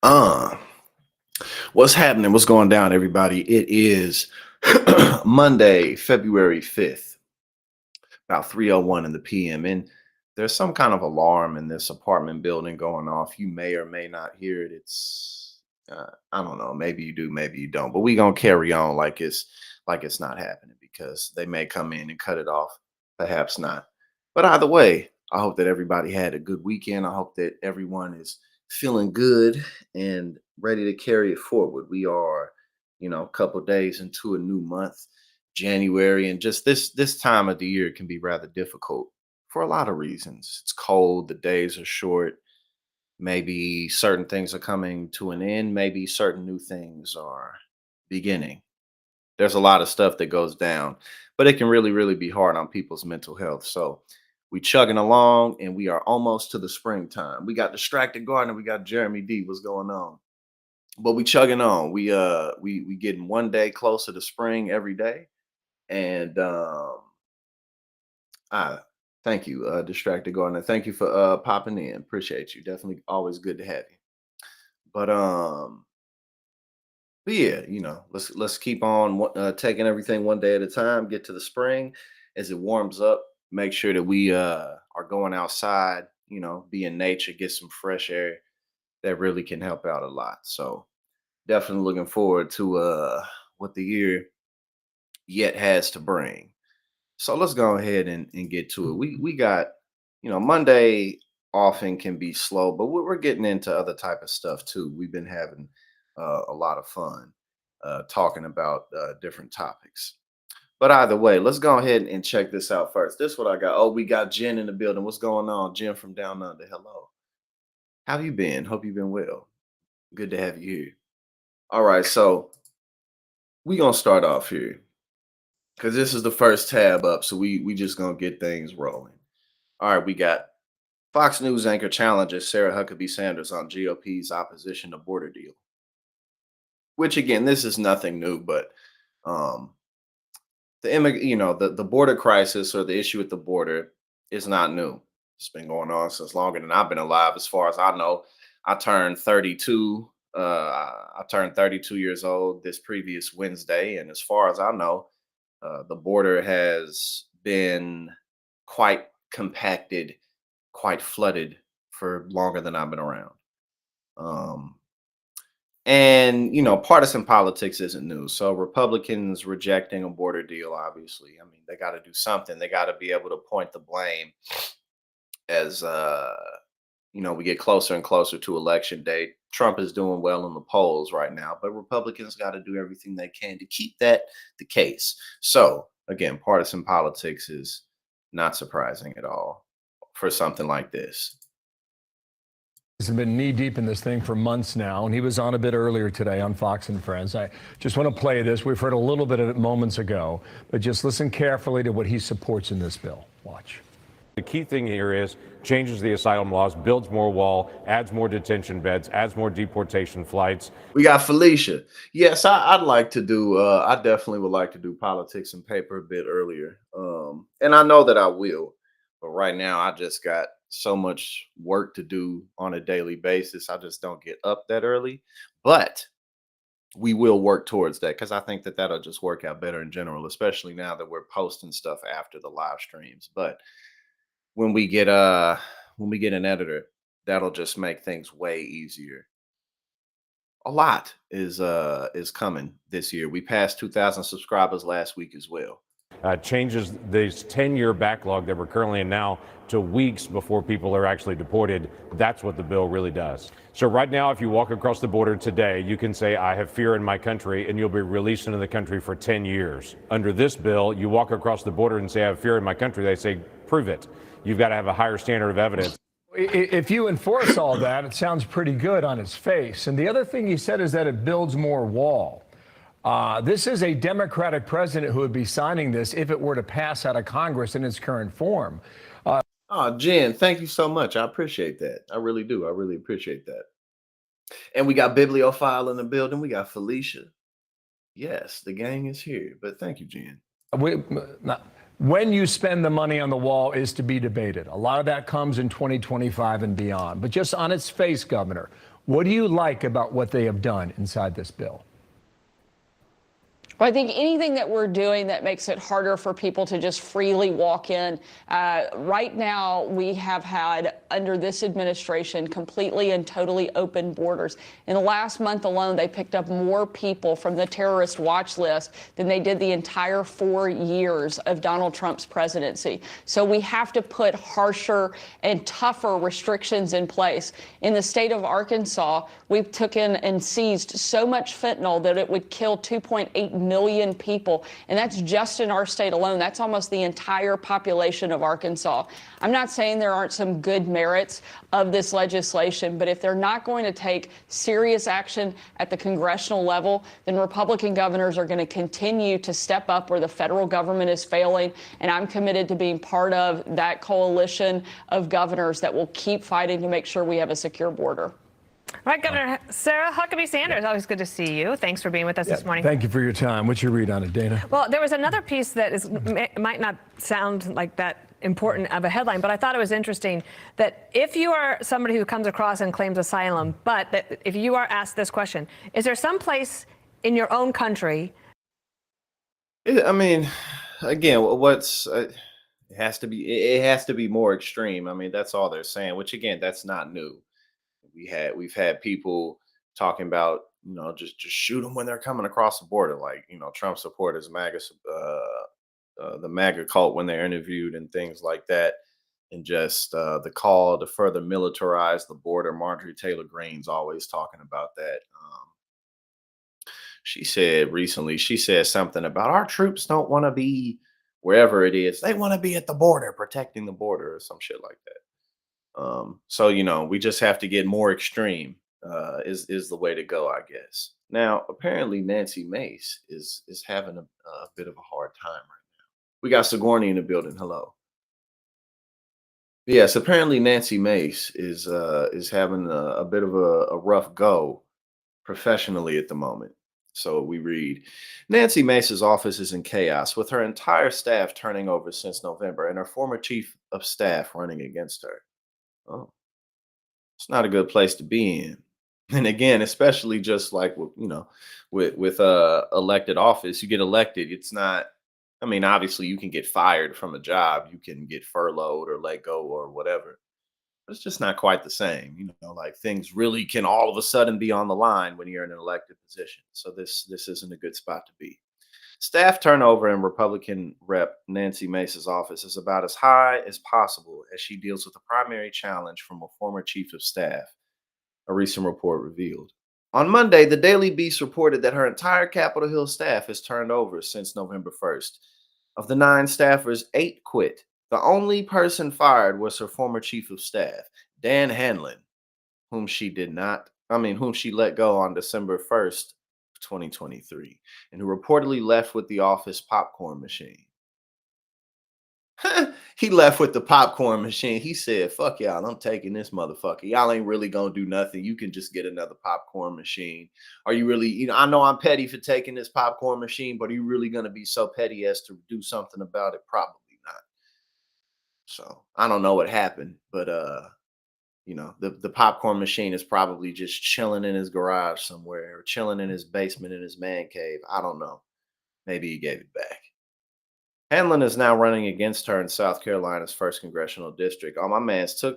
Uh, what's happening? What's going down, everybody? It is Monday, February 5th, about 3:01 in the PM. And there's some kind of alarm in this apartment building going off. You may or may not hear it. I don't know. Maybe you do, maybe you don't. But we gonna carry on like it's not happening because they may come in and cut it off. Perhaps not. But either way, I hope that everybody had a good weekend. I hope that everyone is feeling good and ready to carry it forward. We are, a couple days into a new month, January, and just this time of the year can be rather difficult for a lot of reasons. It's cold, the days are short, maybe certain things are coming to an end, maybe certain new things are beginning. There's a lot of stuff that goes down, but it can really, really be hard on people's mental health. So we chugging along and we are almost to the springtime. We got Distracted Gardener, we got Jeremy D. What's going on? But we chugging on. We getting one day closer to spring every day. And I thank you, Distracted Gardener. Thank you for popping in. Appreciate you. Definitely always good to have you. But But yeah, let's keep on taking everything one day at a time. Get to the spring as it warms up. Make sure that we are going outside. Be in nature, get some fresh air. That really can help out a lot. So definitely looking forward to what the year yet has to bring. So let's go ahead and get to it. We got, Monday often can be slow, but we're getting into other type of stuff too. We've been having a lot of fun talking about different topics. But either way, let's go ahead and check this out first. This is what I got. Oh, we got Jen in the building. What's going on, Jen from Down Under? Hello. How you been? Hope you've been well. Good to have you here. All right, so we gonna start off here because this is the first tab up, so we just gonna get things rolling. All right, we got Fox News anchor challenges Sarah Huckabee Sanders on GOP's opposition to border deal. Which again, this is nothing new, but um, the border crisis or the issue with the border is not new. It's been going on since longer than I've been alive. As far as I know, I turned 32. I turned 32 years old this previous Wednesday, and as far as I know, the border has been quite compacted, quite flooded for longer than I've been around. Um, and partisan politics isn't new. So Republicans rejecting a border deal, obviously, I mean, they got to do something. They got to be able to point the blame as we get closer and closer to election day. Trump is doing well in the polls right now, but Republicans got to do everything they can to keep that the case. So again, partisan politics is not surprising at all for something like this. He's been knee deep in this thing for months now, and he was on a bit earlier today on Fox and Friends. I just want to play this. We've heard a little bit of it moments ago, but just listen carefully to what he supports in this bill. Watch. The key thing here is changes the asylum laws, builds more wall, adds more detention beds, adds more deportation flights. We got Felicia. Yes, I'd like to do. I definitely would like to do politics and paper a bit earlier, and I know that I will. But right now, I just got so much work to do on a daily basis. I just don't get up that early. But we will work towards that because I think that that'll just work out better in general, especially now that we're posting stuff after the live streams. But when we get an editor, that'll just make things way easier. A lot is coming this year. We passed 2,000 subscribers last week as well. Changes this 10-year backlog that we're currently in now to weeks before people are actually deported. That's what the bill really does. So right now, if you walk across the border today, you can say, I have fear in my country, and you'll be released into the country for 10 years. Under this bill, you walk across the border and say, I have fear in my country. They say, prove it. You've got to have a higher standard of evidence. If you enforce all that, it sounds pretty good on its face. And the other thing he said is that it builds more wall. This is a Democratic president who would be signing this if it were to pass out of Congress in its current form. Jen, thank you so much. I appreciate that. I really do. I really appreciate that. And we got Bibliophile in the building. We got Felicia. Yes, the gang is here. But thank you, Jen. When you spend the money on the wall is to be debated. A lot of that comes in 2025 and beyond. But just on its face, Governor, What do you like about what they have done inside this bill? Well, I think anything that we're doing that makes it harder for people to just freely walk in. Right now, we have had, under this administration, completely and totally open borders. In the last month alone, they picked up more people from the terrorist watch list than they did the entire 4 years of Donald Trump's presidency. So we have to put harsher and tougher restrictions in place. In the state of Arkansas, we took in and seized so much fentanyl that it would kill 2.8 million people. And that's just in our state alone. That's almost the entire population of Arkansas. I'm not saying there aren't some good merits of this legislation, but if they're not going to take serious action at the congressional level, then Republican governors are going to continue to step up where the federal government is failing. And I'm committed to being part of that coalition of governors that will keep fighting to make sure we have a secure border. All right, Governor Sarah Huckabee Sanders, always good to see you. Thanks for being with us this morning. Thank you for your time. What's your read on it, Dana? Well, there was another piece that might not sound like that important of a headline, but I thought it was interesting that if you are somebody who comes across and claims asylum, but that if you are asked this question, is there some place in your own country? I mean, again, it has to be more extreme. I mean, that's all they're saying, which again, that's not new. We've had people talking about, just shoot them when they're coming across the border, like, Trump supporters, the MAGA cult when they're interviewed and things like that. And just the call to further militarize the border. Marjorie Taylor Greene's always talking about that. She said something about our troops don't want to be wherever it is. They want to be at the border, protecting the border or some shit like that. So we just have to get more extreme. Is the way to go, I guess. Now, apparently, Nancy Mace is having a bit of a hard time right now. We got Sigourney in the building. Hello. Yes, apparently Nancy Mace is having a bit of a rough go professionally at the moment. So we read, Nancy Mace's office is in chaos, with her entire staff turning over since November and her former chief of staff running against her. Oh, it's not a good place to be in. And again, especially just like with elected office, you get elected. It's not. I mean, obviously, you can get fired from a job, you can get furloughed or let go or whatever. But it's just not quite the same. Like things really can all of a sudden be on the line when you're in an elected position. So this isn't a good spot to be. Staff turnover in Republican Rep. Nancy Mace's office is about as high as possible as she deals with a primary challenge from a former chief of staff, a recent report revealed. On Monday, the Daily Beast reported that her entire Capitol Hill staff has turned over since November 1st. Of the 9 staffers, 8 quit. The only person fired was her former chief of staff, Dan Hanlon, whom she let go on December 1st. 2023, and who reportedly left with the office popcorn machine. He left with the popcorn machine. He said, fuck y'all, I'm taking this motherfucker. Y'all ain't really gonna do nothing. You can just get another popcorn machine. Are you really, I know I'm petty for taking this popcorn machine, but are you really gonna be so petty as to do something about it? Probably not. So I don't know what happened, but the popcorn machine is probably just chilling in his garage somewhere or chilling in his basement in his man cave. I don't know. Maybe he gave it back. Hanlon is now running against her in South Carolina's 1st congressional district. Oh, my man's so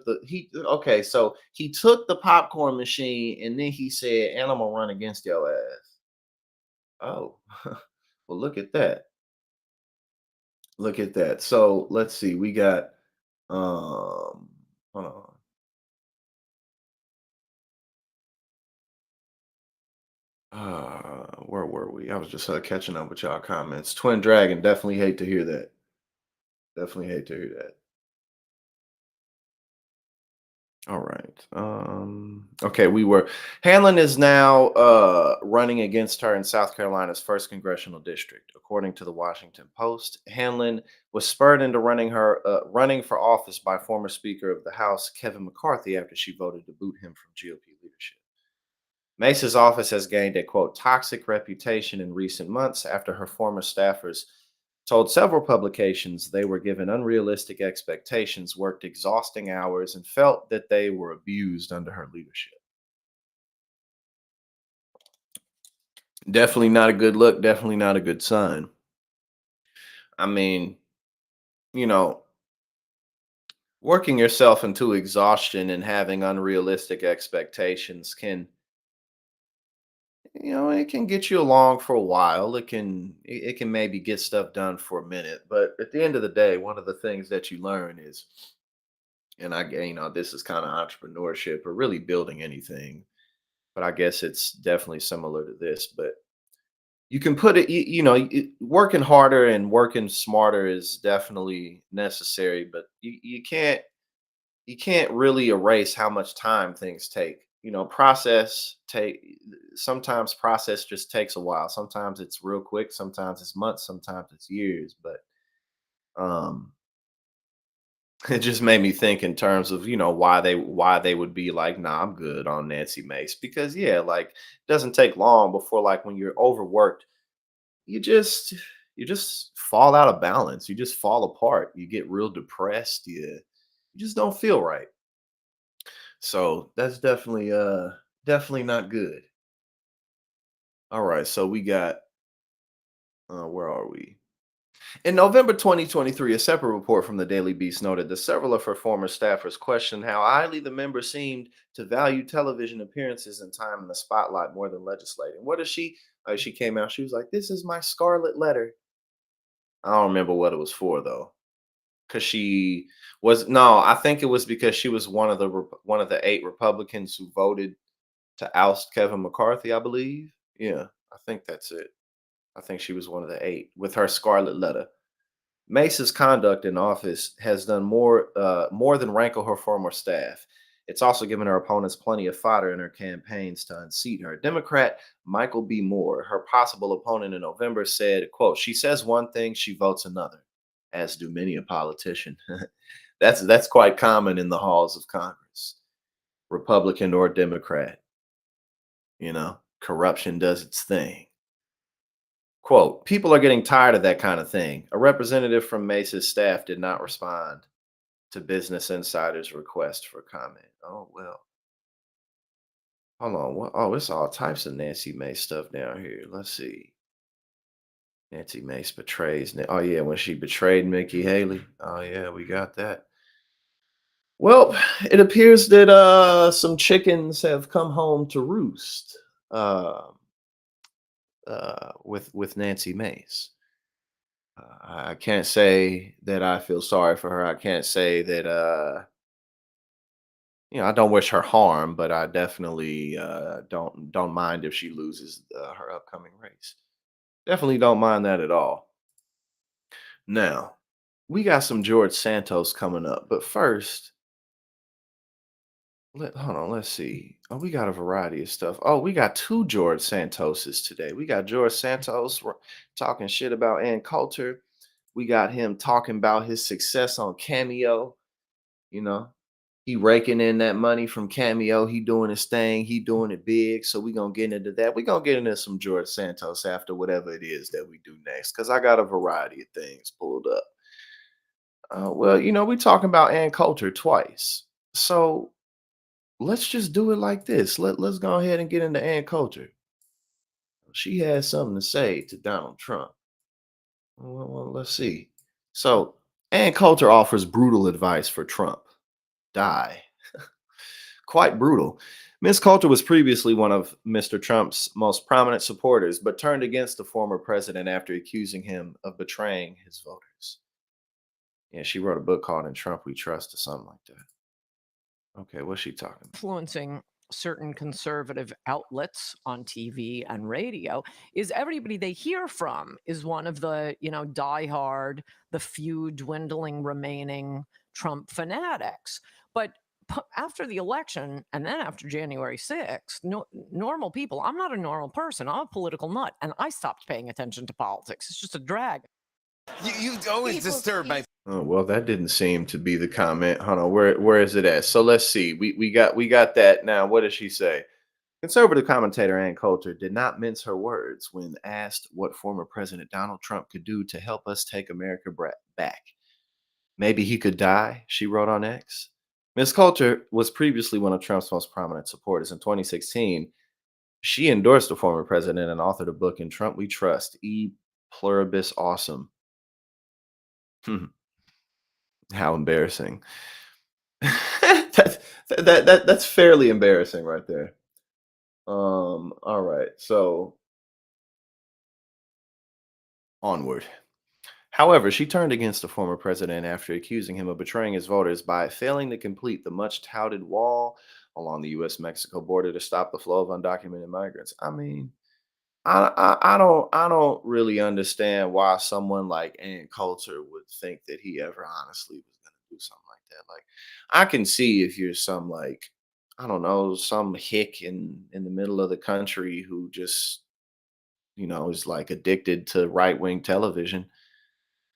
he took the popcorn machine and then he said, and I'm gonna run against your ass. Oh, well, look at that. Look at that. So let's see. We got hold on. Where were we? I was just catching up with y'all comments. Twin Dragon, definitely hate to hear that. Definitely hate to hear that. All right. Okay, Hanlon is now running against her in South Carolina's 1st congressional district. According to the Washington Post, Hanlon was spurred into running for office by former Speaker of the House, Kevin McCarthy, after she voted to boot him from GOP leadership. Mace's office has gained a, quote, toxic reputation in recent months after her former staffers told several publications they were given unrealistic expectations, worked exhausting hours, and felt that they were abused under her leadership. Definitely not a good look. Definitely not a good sign. I mean, you know, working yourself into exhaustion and having unrealistic expectations can, it can get you along for a while. It can maybe get stuff done for a minute, but at the end of the day, one of the things that you learn is, and this is kind of entrepreneurship or really building anything, but I guess it's definitely similar to this. But you can put it, working harder and working smarter is definitely necessary, but you can't really erase how much time things take. Process take sometimes process just takes a while. Sometimes it's real quick, sometimes it's months, sometimes it's years. But um it just made me think in terms of, why they would be like, nah, I'm good on Nancy Mace. Because yeah, like it doesn't take long before, like, when you're overworked, you just you just fall out of balance. You just fall apart. You get real depressed. You just don't feel right. So that's definitely not good. All right, so we got where are we? In November 2023, a separate report from the Daily Beast noted that several of her former staffers questioned how highly the member seemed to value television appearances and time in the spotlight more than legislating. What does she came out, she was like, "This is my scarlet letter." I don't remember what it was for though. Cuz she was no, I think it was because she was one of the 8 Republicans who voted to oust Kevin McCarthy, I believe. Yeah, I think that's it. I think she was one of the 8 with her scarlet letter. Mace's conduct in office has done more than rankle her former staff. It's also given her opponents plenty of fodder in her campaigns to unseat her. Democrat Michael B. Moore, her possible opponent in November, said, quote, "She says one thing, she votes another, as do many a politician." That's quite common in the halls of Congress, Republican or Democrat. Corruption does its thing. Quote, "People are getting tired of that kind of thing." A representative from Mace's staff did not respond to Business Insider's request for comment. Oh, well. Hold on. What? Oh, it's all types of Nancy Mace stuff down here. Let's see. Nancy Mace betrays. Oh, yeah, when she betrayed Nikki Haley. Oh, yeah, we got that. Well, it appears that some chickens have come home to roost uh, with Nancy Mace. I can't say that I feel sorry for her. I can't say that I don't wish her harm, but I definitely don't mind if she loses her upcoming race. Definitely don't mind that at all. Now, we got some George Santos coming up, but first, hold on, let's see. Oh, we got a variety of stuff. Oh, we got 2 George Santoses today. We got George Santos talking shit about Ann Coulter. We got him talking about his success on Cameo. You know, he raking in that money from Cameo. He doing his thing. He doing it big. So we gonna get into that. We gonna get into some George Santos after whatever it is that we do next, because I got a variety of things pulled up. Well, we talking about Ann Coulter twice, so let's just do it like this. Let's go ahead and get into Ann Coulter. She has something to say to Donald Trump. Well, let's see. So Ann Coulter offers brutal advice for Trump. Die. Quite brutal. Ms. Coulter was previously one of Mr. Trump's most prominent supporters, but turned against the former president after accusing him of betraying his voters. Yeah, she wrote a book called "In Trump We Trust" or something like that. Okay, what's she talking about? Influencing certain conservative outlets on TV and radio is everybody they hear from is one of the, diehard, the few dwindling remaining Trump fanatics. But after the election and then after January 6th, normal people, I'm not a normal person. I'm a political nut, and I stopped paying attention to politics. It's just a drag. You always disturb my. Oh, well, that didn't seem to be the comment. Hold on, where is it at? So let's see. We got that now. What does she say? Conservative commentator Ann Coulter did not mince her words when asked what former President Donald Trump could do to help us take America back. Maybe he could die, she wrote on X. Ms. Coulter was previously one of Trump's most prominent supporters. In 2016, She endorsed the former president and authored a book, "In Trump We Trust." E pluribus awesome. How embarrassing. That's fairly embarrassing right there. All right. So onward. However, she turned against the former president after accusing him of betraying his voters by failing to complete the much touted wall along the US Mexico border to stop the flow of undocumented migrants. I mean, I don't really understand why someone like Ann Coulter would think that he ever honestly was going to do something like that. Like, I can see if you're some, like, I don't know, some hick in the middle of the country who just, is like addicted to right wing television.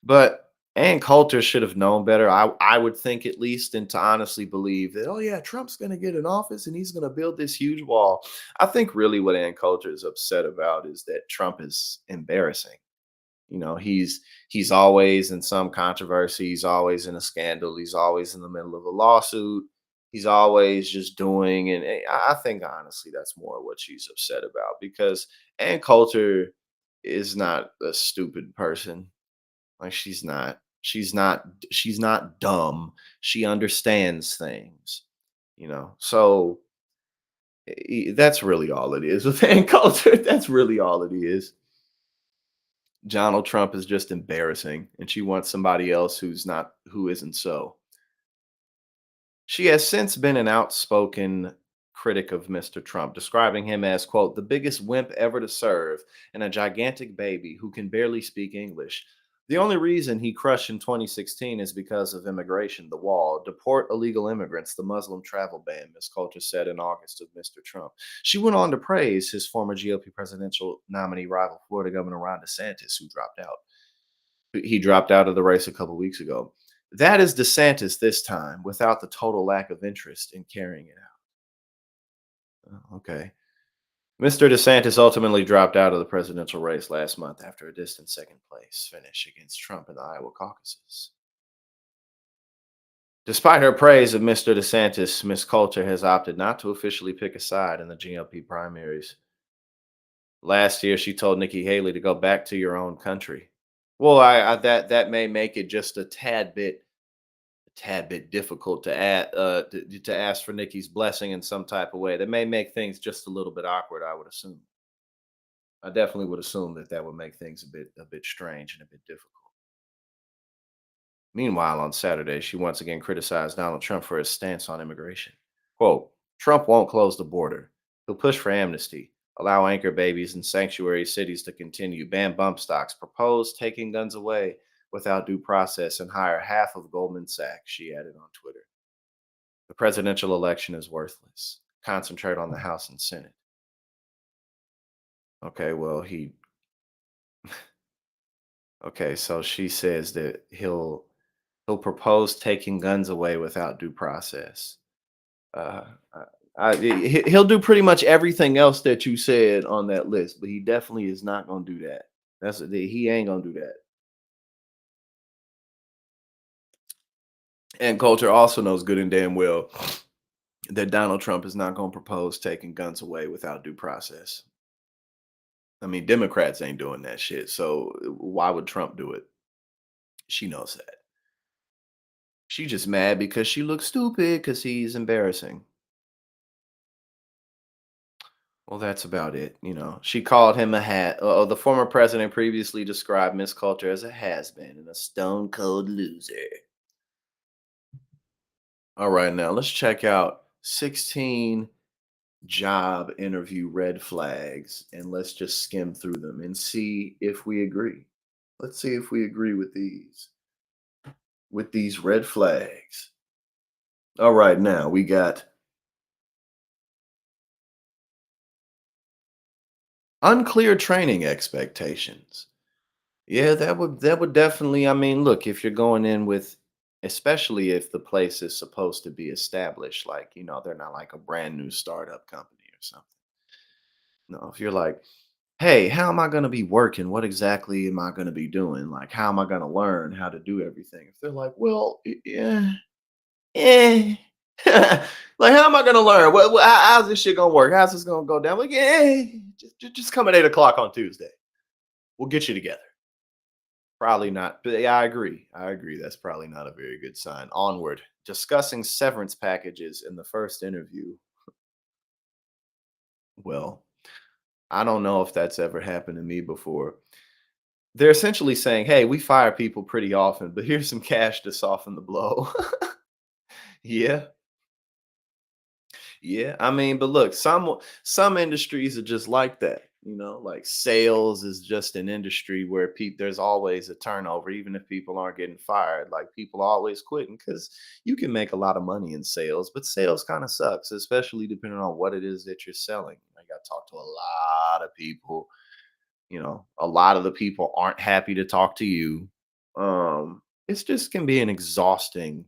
But Ann Coulter should have known better. I would think, at least, and to honestly believe that, oh yeah, Trump's going to get in office and he's going to build this huge wall. I think really what Ann Coulter is upset about is that Trump is embarrassing. He's always in some controversy. He's always in a scandal. He's always in the middle of a lawsuit. He's always just doing, and I think honestly that's more what she's upset about, because Ann Coulter is not a stupid person. Like, she's not dumb. She understands things, So that's really all it is with Ann Coulter. That's really all it is. Donald Trump is just embarrassing, and she wants somebody else who isn't so. She has since been an outspoken critic of Mr. Trump, describing him as, quote, the biggest wimp ever to serve and a gigantic baby who can barely speak English. The only reason he crushed in 2016 is because of immigration, the wall, deport illegal immigrants, the Muslim travel ban, Ms. Coulter said in August of Mr. Trump. She went on to praise his former GOP presidential nominee rival, Florida Governor Ron DeSantis, who dropped out. He dropped out of the race a couple weeks ago. That is DeSantis this time, without the total lack of interest in carrying it out. Oh, okay. Mr. DeSantis ultimately dropped out of the presidential race last month after a distant second place finish against Trump in the Iowa caucuses. Despite her praise of Mr. DeSantis, Ms. Coulter has opted not to officially pick a side in the GOP primaries. Last year, she told Nikki Haley to go back to your own country. Well, that may make it just a tad bit difficult to ask for Nikki's blessing in some type of way. That may make things just a little bit awkward, I would assume. I definitely would assume that would make things a bit strange and a bit difficult. Meanwhile, on Saturday, she once again criticized Donald Trump for his stance on immigration. Quote, Trump won't close the border. He'll push for amnesty, allow anchor babies in sanctuary cities to continue, ban bump stocks, propose taking guns away without due process, and hire half of Goldman Sachs, she added on Twitter. The presidential election is worthless. Concentrate on the House and Senate. Okay, well, okay, so she says that he'll propose taking guns away without due process. Uh, he'll do pretty much everything else that you said on that list, but he definitely is not going to do that. He ain't going to do that. And Coulter also knows good and damn well that Donald Trump is not going to propose taking guns away without due process. I mean, Democrats ain't doing that shit, so why would Trump do it? She knows that. She just mad because she looks stupid because he's embarrassing. Well, that's about it. She called him a hat. The former president previously described Miss Coulter as a has-been and a stone cold loser. All right, now let's check out 16 job interview red flags, and let's just skim through them and see if we agree. Let's see if we agree with these red flags. All right, now we got unclear training expectations. Yeah, that would definitely, I mean, look, if you're going in with, especially if the place is supposed to be established, like, they're not like a brand new startup company or something. No, if you're like, hey, how am I going to be working? What exactly am I going to be doing? Like, how am I going to learn how to do everything? If they're like, well, yeah, eh. Like, how am I gonna learn? How's this shit gonna work? How's this gonna go down? Like, yeah, just come at 8 o'clock on Tuesday. We'll get you together. Probably not. But yeah, I agree. I agree. That's probably not a very good sign. Onward. Discussing severance packages in the first interview. Well, I don't know if that's ever happened to me before. They're essentially saying, hey, we fire people pretty often, but here's some cash to soften the blow. Yeah. Yeah, I mean, but look, some industries are just like that. Like sales is just an industry where there's always a turnover, even if people aren't getting fired. Like people are always quitting because you can make a lot of money in sales, but sales kind of sucks, especially depending on what it is that you're selling. You got to talk to a lot of people. A lot of the people aren't happy to talk to you. It's just can be an exhausting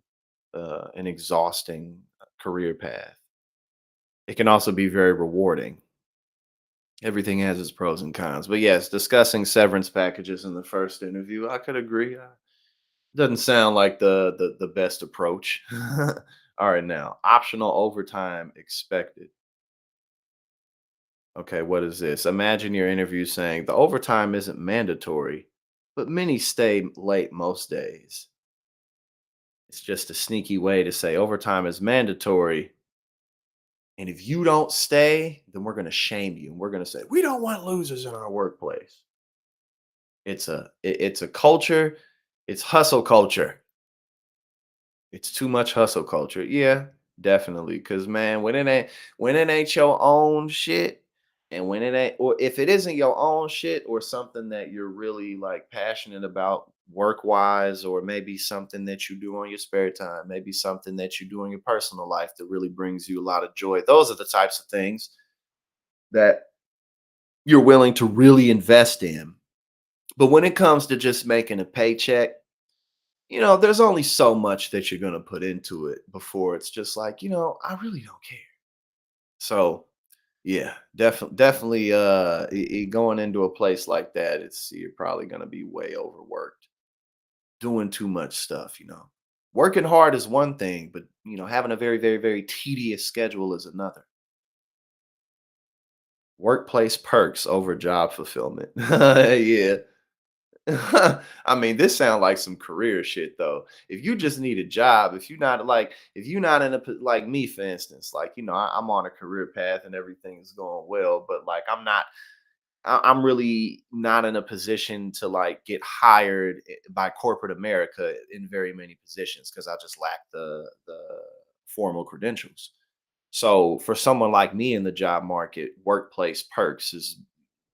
career path. It can also be very rewarding. Everything has its pros and cons. But yes, discussing severance packages in the first interview, I could agree. Doesn't sound like the best approach. All right, now optional overtime expected. Okay, what is this? Imagine your interview saying the overtime isn't mandatory, but many stay late most days. It's just a sneaky way to say overtime is mandatory. And if you don't stay, then we're going to shame you. And we're going to say, we don't want losers in our workplace. It's a culture. It's hustle culture. It's too much hustle culture. Yeah, definitely. Cause man, when it ain't your own shit, and when it ain't, or if it isn't your own shit or something that you're really like passionate about work wise, or maybe something that you do on your spare time, maybe something that you do in your personal life that really brings you a lot of joy. Those are the types of things that you're willing to really invest in. But when it comes to just making a paycheck, there's only so much that you're going to put into it before it's just like, I really don't care. So, yeah, definitely going into a place like that, you're probably going to be way overworked, doing too much stuff. Working hard is one thing, but having a very, very, very tedious schedule is another. Workplace perks over job fulfillment. Yeah. I mean, this sounds like some career shit though. If you just need a job, if you're not in like me, for instance, like I'm on a career path and everything's going well, but like I'm really not in a position to like get hired by corporate America in very many positions because I just lack the formal credentials. So for someone like me in the job market, workplace perks is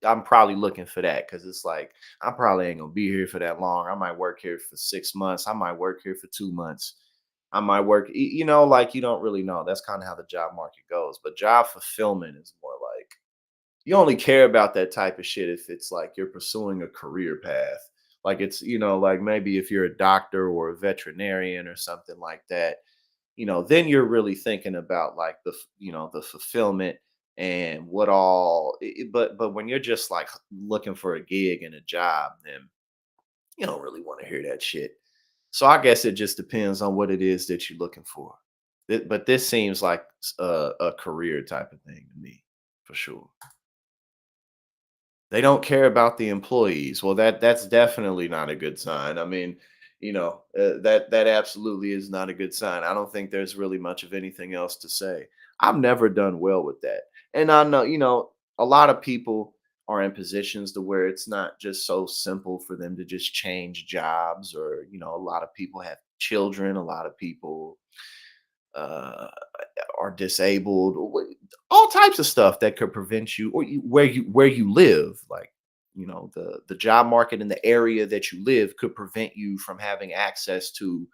I'm probably looking for that because it's like I probably ain't gonna be here for that long. I might work here for 6 months. I might work here for 2 months. I might work, like you don't really know. That's kind of how the job market goes. But job fulfillment is more like you only care about that type of shit if it's like you're pursuing a career path. Like like maybe if you're a doctor or a veterinarian or something like that, then you're really thinking about like the fulfillment and what all. But when you're just like looking for a gig and a job, then you don't really want to hear that shit. So I guess it just depends on what it is that you're looking for. But this seems like a career type of thing to me, for sure. They don't care about the employees. Well, that's definitely not a good sign. I mean, that absolutely is not a good sign. I don't think there's really much of anything else to say. I've never done well with that. And I know, a lot of people are in positions to where it's not just so simple for them to just change jobs, or, a lot of people have children, a lot of people uh are disabled, or all types of stuff that could prevent you, or where you live, like the job market in the area that you live could prevent you from having access to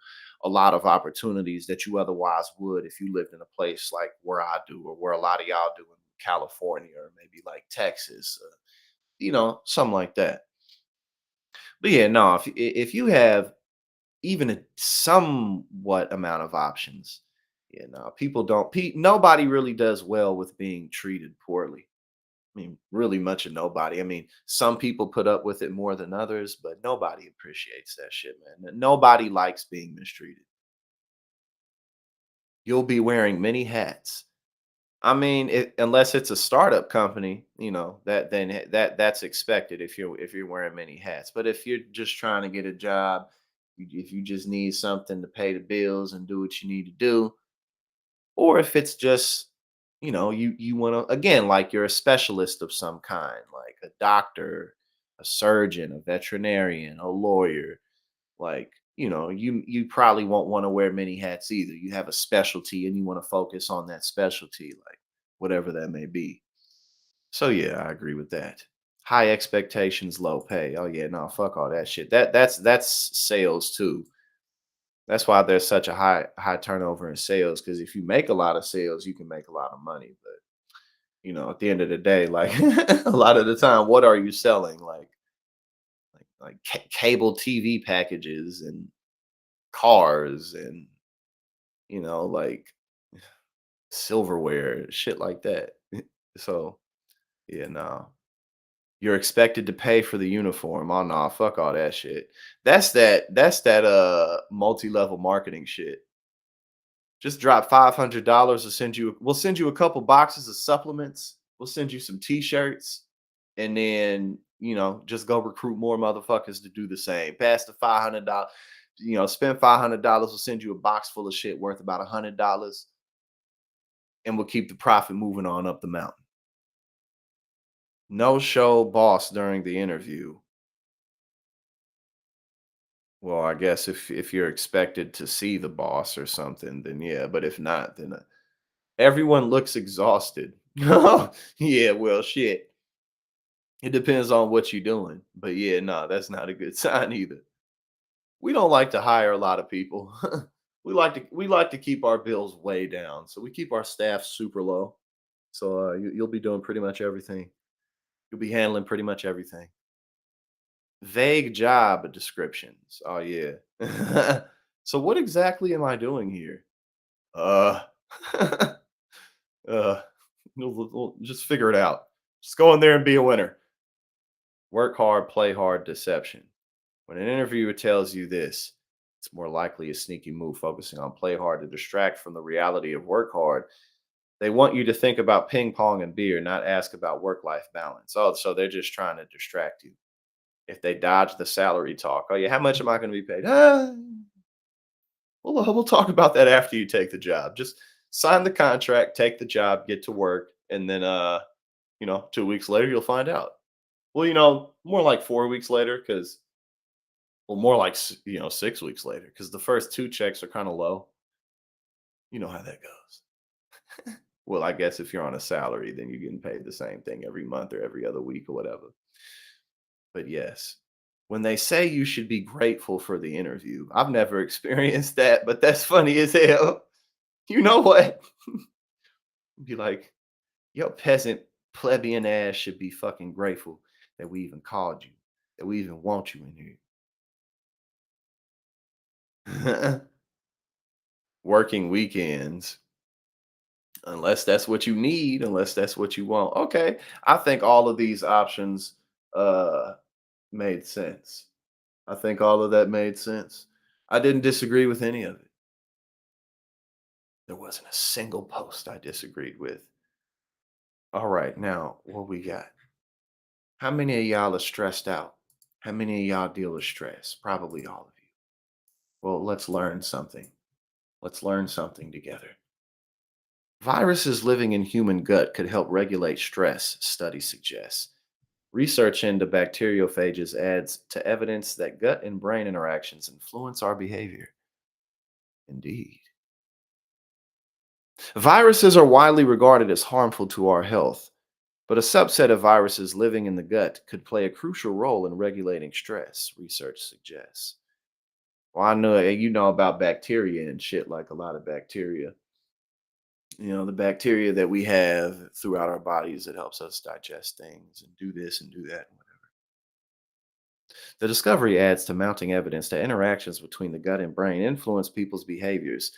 a lot of opportunities that you otherwise would if you lived in a place like where I do, or where a lot of y'all do in California, or maybe like Texas, something like that. But yeah, no, if you have even a somewhat amount of options, people don't nobody really does well with being treated poorly. I mean, really much of nobody. I mean, some people put up with it more than others, but nobody appreciates that shit, man. Nobody likes being mistreated. you'll be wearing many hats. I mean, unless it's a startup company, that's expected if you're wearing many hats. But if you're just trying to get a job, if you just need something to pay the bills and do what you need to do, or if it's just you want to, again, like you're a specialist of some kind, like a doctor, a surgeon, a veterinarian, a lawyer, like you probably won't want to wear many hats either. You have a specialty and you want to focus on that specialty, like whatever that may be. So yeah, I agree with that. High expectations, low pay. Oh yeah, no, fuck all that shit. That's sales too. That's why there's such a high turnover in sales, because if you make a lot of sales, you can make a lot of money. But at the end of the day, like a lot of the time, what are you selling? Like cable TV packages and cars and like silverware, shit like that. So yeah, no. You're expected to pay for the uniform. Oh no, fuck all that shit. That's that multi-level marketing shit. Just drop $500 to we'll send you a couple boxes of supplements. We'll send you some t-shirts, and then, just go recruit more motherfuckers to do the same. Pass the $500, spend $500, we'll send you a box full of shit worth about $100, and we'll keep the profit moving on up the mountain. No show boss during the interview. Well, I guess if you're expected to see the boss or something, then yeah. But if not, then everyone looks exhausted. Yeah, well, shit. It depends on what you're doing. But yeah, no, that's not a good sign either. We don't like to hire a lot of people. We like to keep our bills way down. So we keep our staff super low. So you'll be doing pretty much everything. You'll be handling pretty much everything. Vague job descriptions. Oh yeah. So what exactly am I doing here? Uh, uh, we'll just figure it out. Just go in there and be a winner. Work hard, play hard, deception. When an interviewer tells you this, it's more likely a sneaky move focusing on play hard to distract from the reality of work hard. They want you to think about ping pong and beer, not ask about work life balance. Oh, so they're just trying to distract you. If they dodge the salary talk, oh yeah, how much am I going to be paid? We'll talk about that after you take the job. Just sign the contract, take the job, get to work, and then 2 weeks later you'll find out. Well, more like 4 weeks later, because more like 6 weeks later, because the first two checks are kind of low. You know how that goes. Well, I guess if you're on a salary, then you're getting paid the same thing every month or every other week or whatever. But yes, when they say you should be grateful for the interview, I've never experienced that, but that's funny as hell. You know what? Be like, your peasant plebeian ass should be fucking grateful that we even called you, that we even want you in here. Working weekends, unless that's what you need, unless that's what you want. Okay, I think all of these options uh made sense. I think all of that made sense. I didn't disagree with any of it. There wasn't a single post I disagreed with. All right, now what we got? How many of y'all are stressed out? How many of y'all deal with stress? Probably all of you. Well, let's learn something. Let's learn something together. Viruses living in human gut could help regulate stress, study suggests. Research into bacteriophages adds to evidence that gut and brain interactions influence our behavior. Indeed. Viruses are widely regarded as harmful to our health, but a subset of viruses living in the gut could play a crucial role in regulating stress, research suggests. Well, I know you know about bacteria and shit, like a lot of bacteria. The bacteria that we have throughout our bodies that helps us digest things and do this and do that and whatever. The discovery adds to mounting evidence that interactions between the gut and brain influence people's behaviors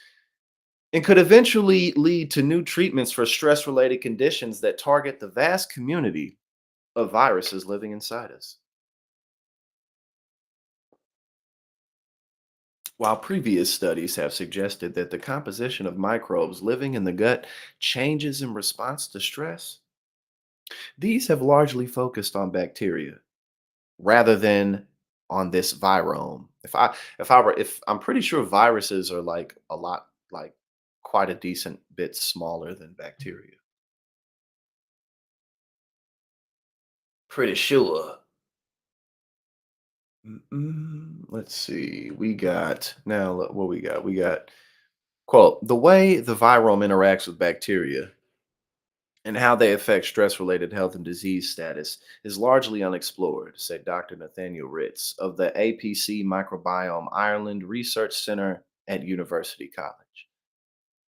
and could eventually lead to new treatments for stress related conditions that target the vast community of viruses living inside us. While previous studies have suggested that the composition of microbes living in the gut changes in response to stress, these have largely focused on bacteria rather than on this virome. If I'm pretty sure viruses are like a lot like quite a decent bit smaller than bacteria. Pretty sure. Let's see. We got now what we got. We got quote the way the virome interacts with bacteria and how they affect stress related health and disease status is largely unexplored, said Dr. Nathaniel Ritz of the APC Microbiome Ireland Research Center at University College.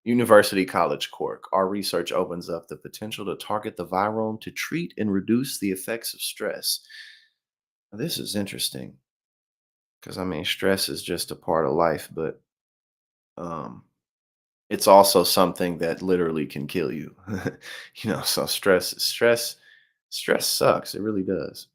University College Cork. Our research opens up the potential to target the virome to treat and reduce the effects of stress. Now, this is interesting because I mean, stress is just a part of life, but um, it's also something that literally can kill you. So stress sucks. It really does.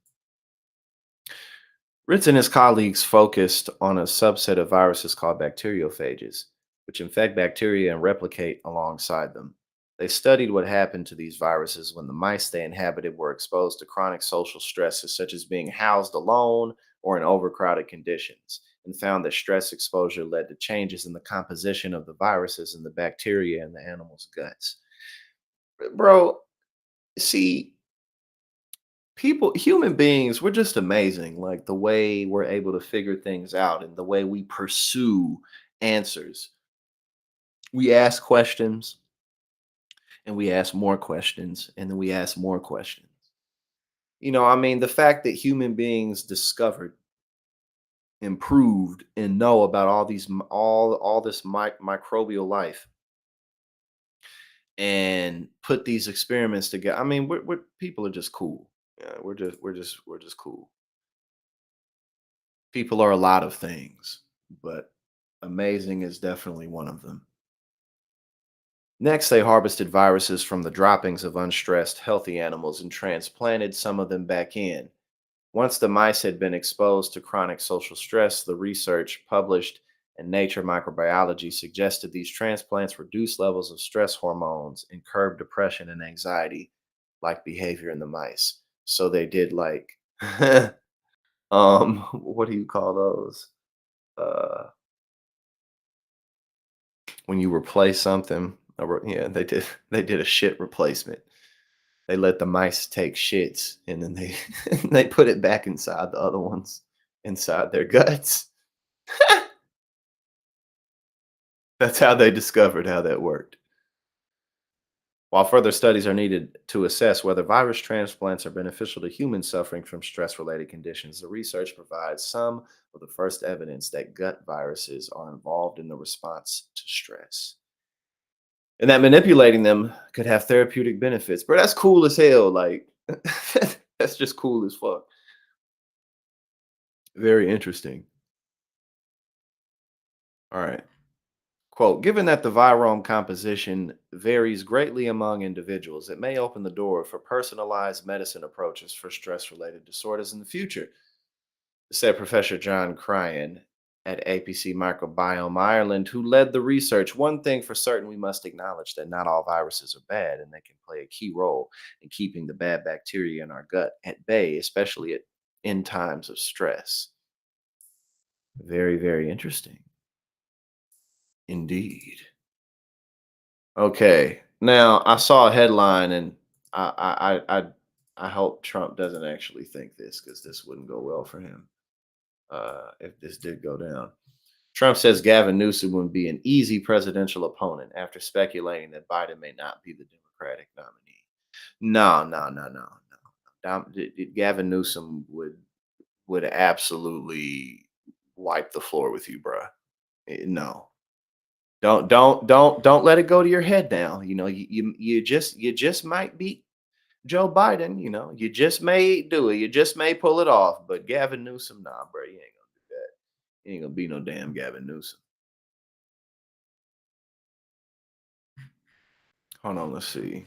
Ritz and his colleagues focused on a subset of viruses called bacteriophages, which infect bacteria and replicate alongside them. They studied what happened to these viruses when the mice they inhabited were exposed to chronic social stresses, such as being housed alone or in overcrowded conditions, and found that stress exposure led to changes in the composition of the viruses and the bacteria in the animal's guts. Bro, see, human beings, we're just amazing. Like the way we're able to figure things out and the way we pursue answers. We ask questions and we ask more questions and then we ask more questions. I mean, the fact that human beings discovered, improved, and know about all these all this microbial life and put these experiments together. I mean, we're people are just cool. Yeah, we're just cool. People are a lot of things, but amazing is definitely one of them. Next, they harvested viruses from the droppings of unstressed, healthy animals and transplanted some of them back in. Once the mice had been exposed to chronic social stress, the research published in Nature Microbiology suggested these transplants reduce levels of stress hormones and curb depression and anxiety like behavior in the mice. So they did like what do you call those? Uh when you replace something, yeah, they did a shit replacement. They let the mice take shits and then they they put it back inside the other ones, inside their guts. That's how they discovered how that worked. While further studies are needed to assess whether virus transplants are beneficial to humans suffering from stress related conditions, the research provides some of the first evidence that gut viruses are involved in the response to stress. And that manipulating them could have therapeutic benefits. Bro, that's cool as hell. Like, that's just cool as fuck. Very interesting. All right. Quote, given that the virome composition varies greatly among individuals, it may open the door for personalized medicine approaches for stress related disorders in the future, said Professor John Cryan at APC Microbiome Ireland, who led the research. One thing for certain, we must acknowledge that not all viruses are bad, and they can play a key role in keeping the bad bacteria in our gut at bay, especially in times of stress. Very, very interesting indeed. Okay. Now I saw a headline, and I hope Trump doesn't actually think this because this wouldn't go well for him if this did go down. Trump says Gavin Newsom would be an easy presidential opponent after speculating that Biden may not be the Democratic nominee. No, no, no, no, no. Gavin Newsom would absolutely wipe the floor with you, bruh. No, don't let it go to your head now. You just might beat Joe Biden. You just may do it. You just may pull it off. But Gavin Newsom, nah, bro, you ain't gonna do that. You ain't gonna be no damn Gavin Newsom. Hold on, let's see.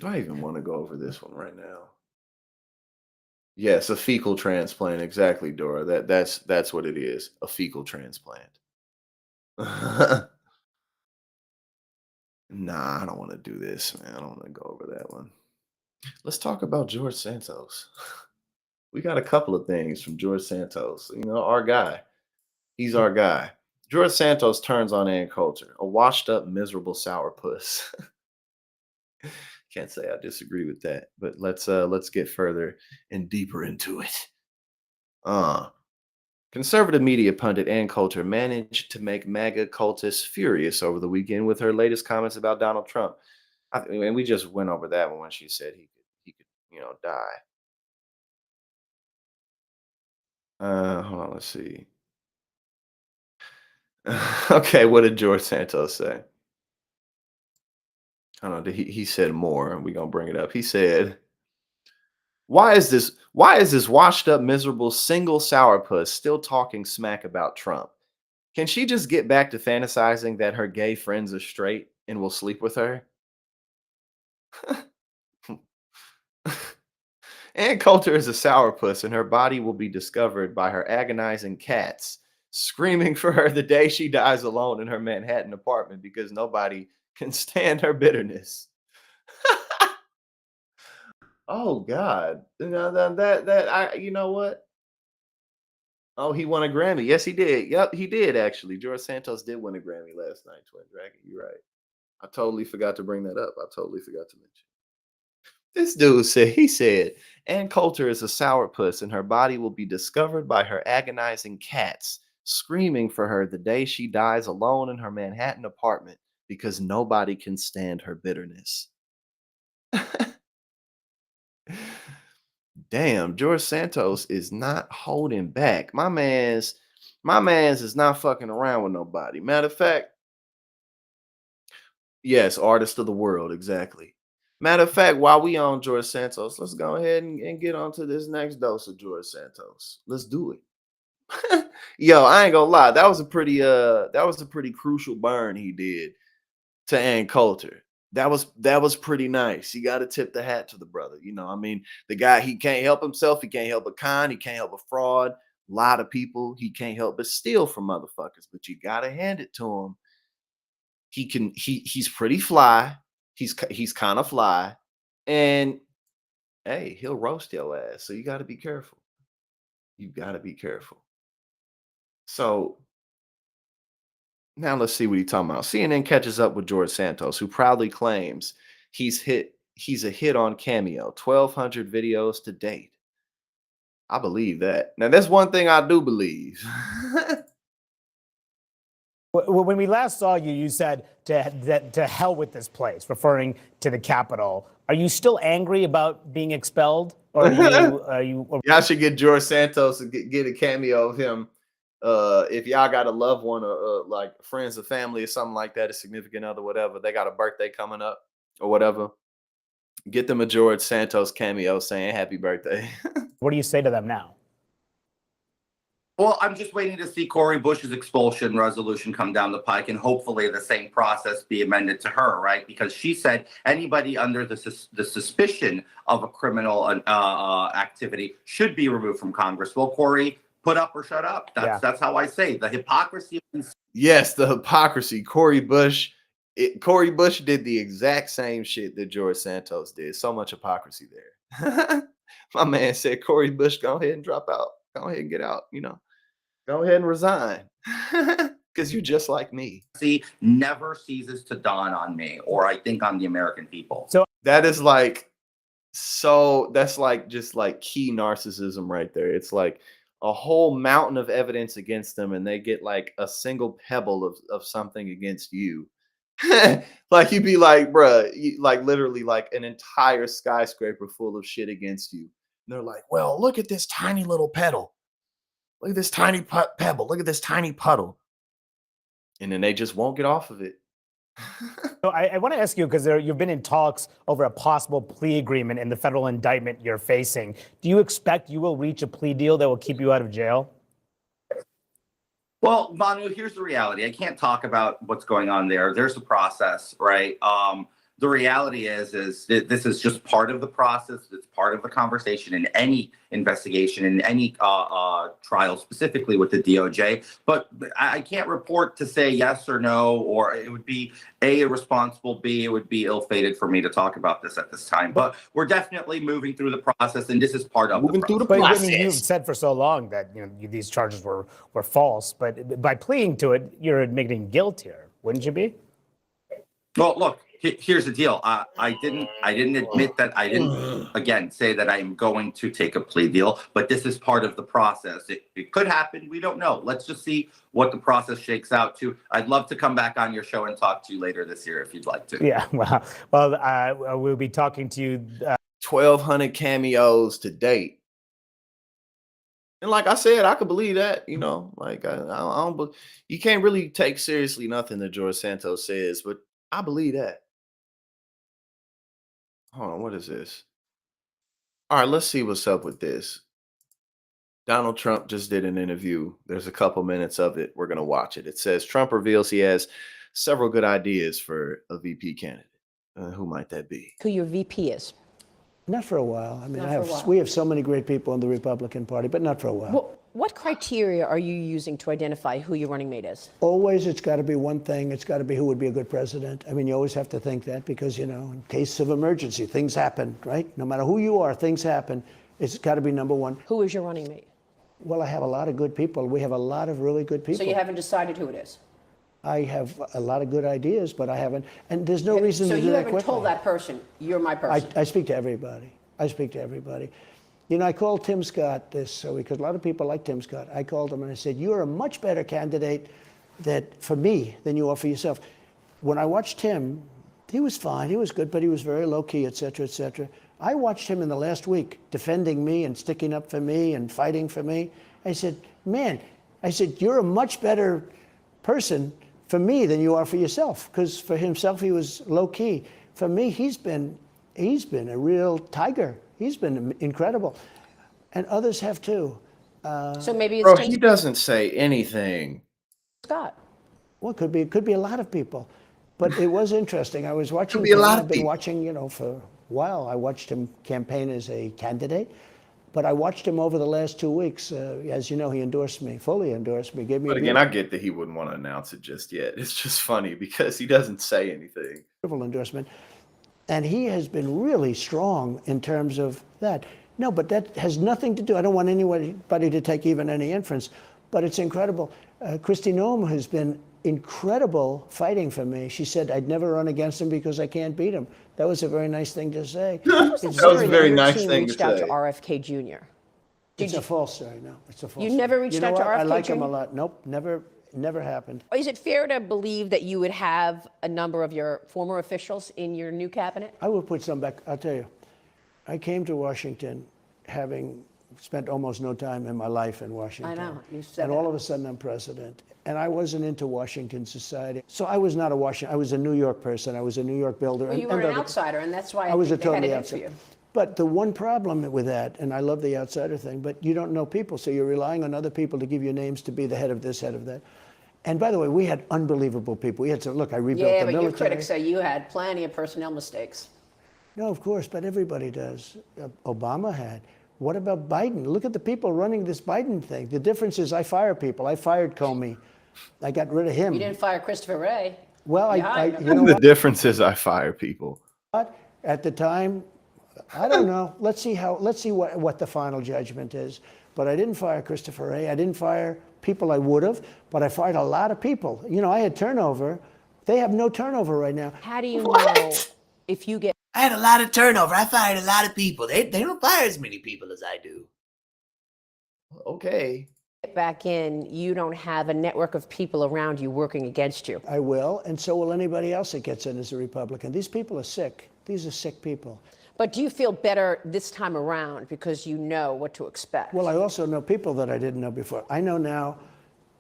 Do I even want to go over this one right now? Yes, a fecal transplant. Exactly, Dora. That's what it is. A fecal transplant. Nah, I don't want to do this, man. I don't want to go over that one. Let's talk about George Santos. We got a couple of things from George Santos. You know, our guy. He's our guy. George Santos turns on Ann Coulter, a washed up, miserable sourpuss. Can't say I disagree with that, but let's get further and deeper into it. Uh Conservative media pundit Ann Coulter managed to make MAGA cultists furious over the weekend with her latest comments about Donald Trump. And we just went over that one when she said he could die. Hold on, let's see. Okay, what did George Santos say? I don't know. He said more, and we're gonna bring it up. He said, Why is this washed up, miserable single sourpuss still talking smack about Trump? Can she just get back to fantasizing that her gay friends are straight and will sleep with her?" Ann Coulter is a sourpuss, and her body will be discovered by her agonizing cats, screaming for her the day she dies alone in her Manhattan apartment because nobody can stand her bitterness. Oh God! You know what? Oh, he won a Grammy. Yes, he did. Yep, he did actually. George Santos did win a Grammy last night, Twin Dragon. You're right. I totally forgot to bring that up. I totally forgot to mention. This dude said, Ann Coulter is a sourpuss and her body will be discovered by her agonizing cats, screaming for her the day she dies alone in her Manhattan apartment because nobody can stand her bitterness. Damn, George Santos is not holding back. My man's is not fucking around with nobody. Matter of fact, yes, artist of the world, exactly. Matter of fact, while we on George Santos, let's go ahead and get on to this next dose of George Santos. Let's do it. Yo, I ain't gonna lie, that was a pretty crucial burn he did to Ann Coulter. That was pretty nice. You got to tip the hat to the brother. I mean, the guy, he can't help himself. He can't help a con. He can't help a fraud. A lot of people he can't help but steal from motherfuckers. But you got to hand it to him. He's pretty fly. He's kind of fly, and hey, he'll roast your ass. So you got to be careful. You got to be careful. So now let's see what he's talking about. CNN catches up with George Santos, who proudly claims he's a hit on Cameo, 1,200 videos to date. I believe that. Now, that's one thing I do believe. When we last saw you, you said to hell with this place, referring to the Capitol. Are you still angry about being expelled? Or Y'all should get George Santos and get a cameo of him. If y'all got a loved one or like friends or family or something like that, a significant other, whatever, they got a birthday coming up or whatever, get them a George Santos cameo saying happy birthday. What do you say to them now? Well, I'm just waiting to see Cori Bush's expulsion resolution come down the pike, and hopefully the same process be amended to her, right? Because she said anybody under the suspicion of a criminal activity should be removed from Congress. Well, Cori, put up or shut up. That's how I say the hypocrisy. Yes, the hypocrisy. Cori Bush did the exact same shit that George Santos did. So much hypocrisy there. My man said, Cori Bush, go ahead and drop out. Go ahead and get out. Go ahead and resign because you're just like me. See, never ceases to dawn on me, or I think on the American people. So that is that's like just like key narcissism right there. It's like a whole mountain of evidence against them, and they get like a single pebble of something against you. Like you'd be like, bruh, like literally like an entire skyscraper full of shit against you. And they're like, well, look at this tiny little pedal. Look at this tiny pebble. Look at this tiny puddle. And then they just won't get off of it. So I want to ask you, because you've been in talks over a possible plea agreement in the federal indictment you're facing. Do you expect you will reach a plea deal that will keep you out of jail? Well, Manu, here's the reality. I can't talk about what's going on there. There's a process, right? the reality is that this is just part of the process. It's part of the conversation in any investigation, in any trial, specifically with the DOJ. But I can't report to say yes or no, or it would be A, irresponsible, B, it would be ill-fated for me to talk about this at this time. But we're definitely moving through the process, and this is part of Moving the through the process. But I mean, you've process. said for so long that these charges were false, but by pleading to it, you're admitting guilt here, wouldn't you be? Well, look, here's the deal. I didn't admit that. I didn't, again, say that I'm going to take a plea deal, but this is part of the process. It could happen. We don't know. Let's just see what the process shakes out to. I'd love to come back on your show and talk to you later this year if you'd like to. Yeah, well, we'll be talking to you. 1,200 cameos to date. And like I said, I could believe that, like I don't, you can't really take seriously nothing that George Santos says, but I believe that. Hold on, what is this? All right, let's see what's up with this. Donald Trump just did an interview. There's a couple minutes of it. We're going to watch it. It says Trump reveals he has several good ideas for a VP candidate. Who might that be? Who your VP is? Not for a while. I mean, Not for a while. we have so many great people in the Republican Party, but not for a while. Well, what criteria are you using to identify who your running mate is? Always, it's got to be one thing. It's got to be who would be a good president. I mean, you always have to think that because, in case of emergency, things happen, right? No matter who you are, things happen. It's got to be number one. Who is your running mate? Well, I have a lot of good people. We have a lot of really good people. So you haven't decided who it is? I have a lot of good ideas, but I haven't. And there's no reason to do that So you haven't quickly. told that person, you're my person? I speak to everybody. I speak to everybody. I called Tim Scott because a lot of people like Tim Scott. I called him and I said, you're a much better candidate for me than you are for yourself. When I watched him, he was fine. He was good, but he was very low key, et cetera, et cetera. I watched him in the last week defending me and sticking up for me and fighting for me. I said, man, you're a much better person for me than you are for yourself. Because for himself, he was low key. For me, he's been a real tiger. He's been incredible. And others have too. So maybe it's Bro, Tim he doesn't say anything. Scott. Well, it could be a lot of people. But it was interesting. I was watching. Could be a lot of I've been people. watching, for a while. I watched him campaign as a candidate. But I watched him over the last 2 weeks. As you know, he endorsed me, fully endorsed me, gave me But a again, I get that he wouldn't want to announce it just yet. It's just funny because he doesn't say anything. beautiful endorsement. And he has been really strong in terms of that. No, but that has nothing to do. I don't want anybody to take even any inference, but it's incredible. Kristi Noem has been incredible fighting for me. She said I'd never run against him because I can't beat him. That was a very nice thing to say. That was a very nice Your team thing to reached out say. to RFK Jr. It's a false story. No, it's a false You story. never reached out to what? I RFK like him a Jr.? lot. Nope, never happened. Is it fair to believe that you would have a number of your former officials in your new cabinet? I will put some back. I'll tell you, I came to Washington having spent almost no time in my life in Washington. I know, you said And that. all of a sudden I'm president. And I wasn't into Washington society. So I was not a Washington, I was a New York person. I was a New York builder. Well, you were an outsider, and that's why I was a think they had totally it in for outsider. you. But the one problem with that, and I love the outsider thing, but you don't know people, so you're relying on other people to give you names to be the head of this, head of that. And by the way, we had unbelievable people. We had to, look, I rebuilt Yeah, the but military. your critics say you had plenty of personnel mistakes. No, of course, but everybody does. Obama had. What about Biden? Look at the people running this Biden thing. The difference is I fire people. I fired Comey. I got rid of him. You didn't fire Christopher Wray. Well, You hired him. you know The what? difference is I fire people. At the time, I don't know. Let's see what the final judgment is. But I didn't fire Christopher Wray. I didn't fire people I would have, but I fired a lot of people. I had turnover. They have no turnover right now. How do you know if you get I had a lot of turnover. I fired a lot of people. They don't fire as many people as I do. Okay. back in, you don't have a network of people around you working against you? I will, and so will anybody else that gets in as a Republican. These people are sick. These are sick people. But do you feel better this time around because you know what to expect? Well, I also know people that I didn't know before. I know now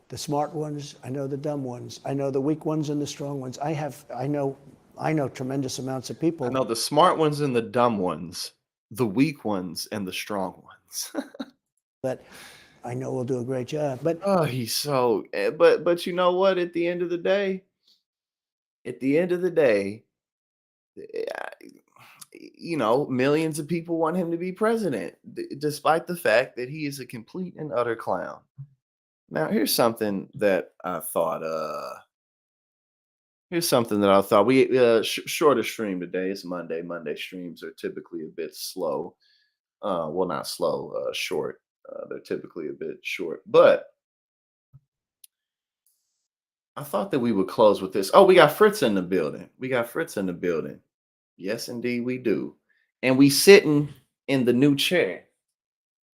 the smart ones. I know the dumb ones. I know the weak ones and the strong ones. I know tremendous amounts of people. I know the smart ones and the dumb ones, the weak ones and the strong ones. That I know will do a great job. But oh, he's so. But you know what? At the end of the day, Millions of people want him to be president, despite the fact that he is a complete and utter clown. Now, here's something that I thought we shorter stream today. It's Monday. Monday streams are typically a bit slow. Well, not slow, short. They're typically a bit short, but I thought that we would close with this. Oh, we got Fritz in the building. We got Fritz in the building. Yes, indeed, we do. And we sitting in the new chair.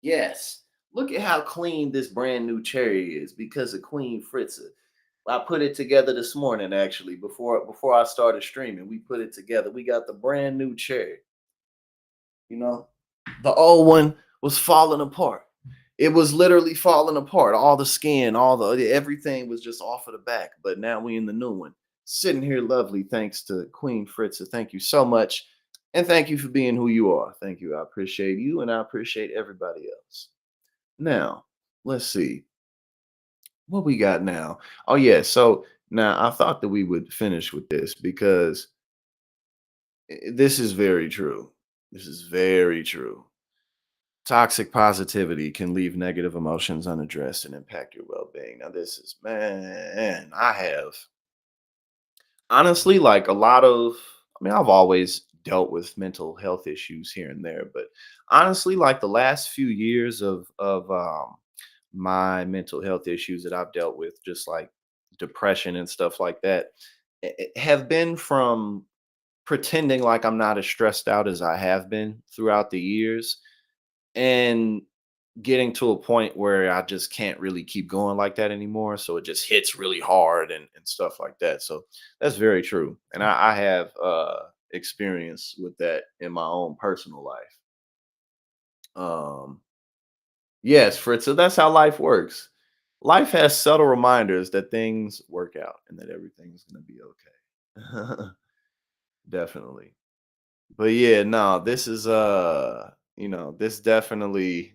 Yes. Look at how clean this brand new chair is because of Queen Fritza. I put it together this morning, actually, before I started streaming. We put it together. We got the brand new chair. You know, the old one was falling apart. It was literally falling apart. All the skin, everything was just off of the back. But now we in the new one, sitting here lovely, thanks to Queen Fritza. Thank you so much. And thank you for being who you are. Thank you. I appreciate you and I appreciate everybody else. Now, let's see what we got now. Oh, yeah. So now I thought that we would finish with this because this is very true. This is very true. Toxic positivity can leave negative emotions unaddressed and impact your well-being. Now, this is, man, I have honestly like a lot of, I mean, I've always dealt with mental health issues here and there, but honestly, like the last few years of my mental health issues that I've dealt with, just like depression and stuff like that, have been from pretending like I'm not as stressed out as I have been throughout the years and getting to a point where I just can't really keep going like that anymore. So it just hits really hard and stuff like that. So that's very true. And I have experience with that in my own personal life. Um yes, Fritz. So that's how life works. Life has subtle reminders that things work out and that everything's gonna be okay. Definitely. But yeah, no, this is this definitely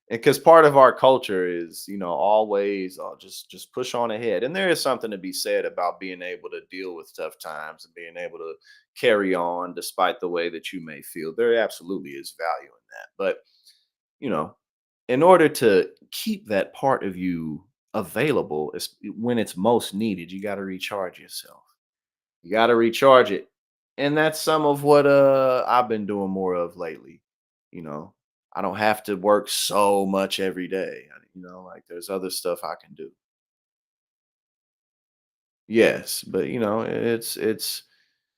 because part of our culture is, always just push on ahead. And there is something to be said about being able to deal with tough times and being able to carry on despite the way that you may feel. There absolutely is value in that. But, you know, in order to keep that part of you available when it's most needed, you got to recharge yourself. You gotta recharge it. And that's some of what I've been doing more of lately. You know, I don't have to work so much every day. Like there's other stuff I can do. Yes, but it's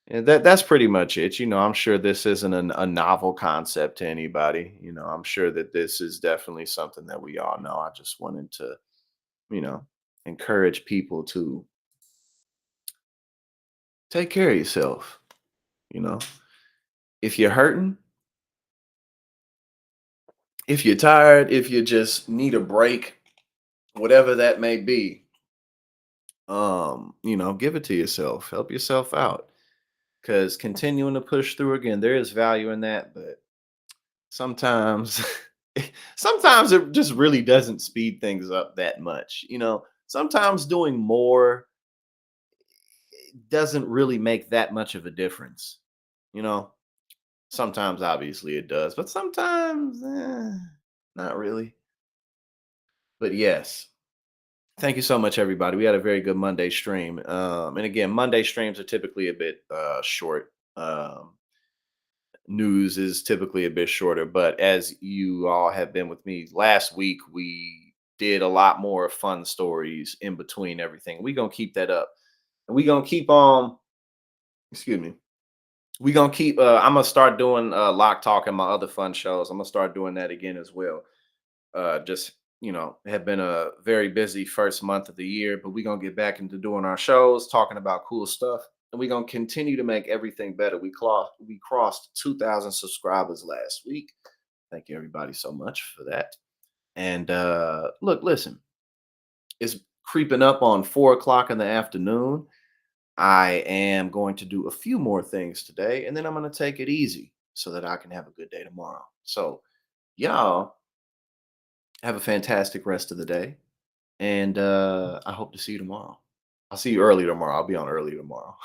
and that's pretty much it. I'm sure this isn't a novel concept to anybody. I'm sure that this is definitely something that we all know. I just wanted to, you know, encourage people to take care of yourself. You know, if you're hurting, if you're tired, if you just need a break, whatever that may be, give it to yourself. Help yourself out. Because continuing to push through again, there is value in that, but sometimes sometimes it just really doesn't speed things up that much. Sometimes doing more doesn't really make that much of a difference. You know, sometimes obviously it does, but sometimes not really. But yes, thank you so much, everybody. We had a very good Monday stream. And again, Monday streams are typically a bit short. News is typically a bit shorter, but as you all have been with me last week, we did a lot more fun stories in between everything. We're gonna keep that up. And we're gonna keep on, excuse me. We're gonna keep I'm gonna start doing Lock Talk and my other fun shows. I'm gonna start doing that again as well. Just have been a very busy first month of the year, but we're gonna get back into doing our shows, talking about cool stuff, and we're gonna continue to make everything better. We crossed 2,000 subscribers last week. Thank you everybody so much for that. And look, listen, it's creeping up on 4 o'clock in the afternoon. I am going to do a few more things today, and then I'm gonna take it easy so that I can have a good day tomorrow. So y'all have a fantastic rest of the day. And I hope to see you tomorrow. I'll see you early tomorrow. I'll be on early tomorrow.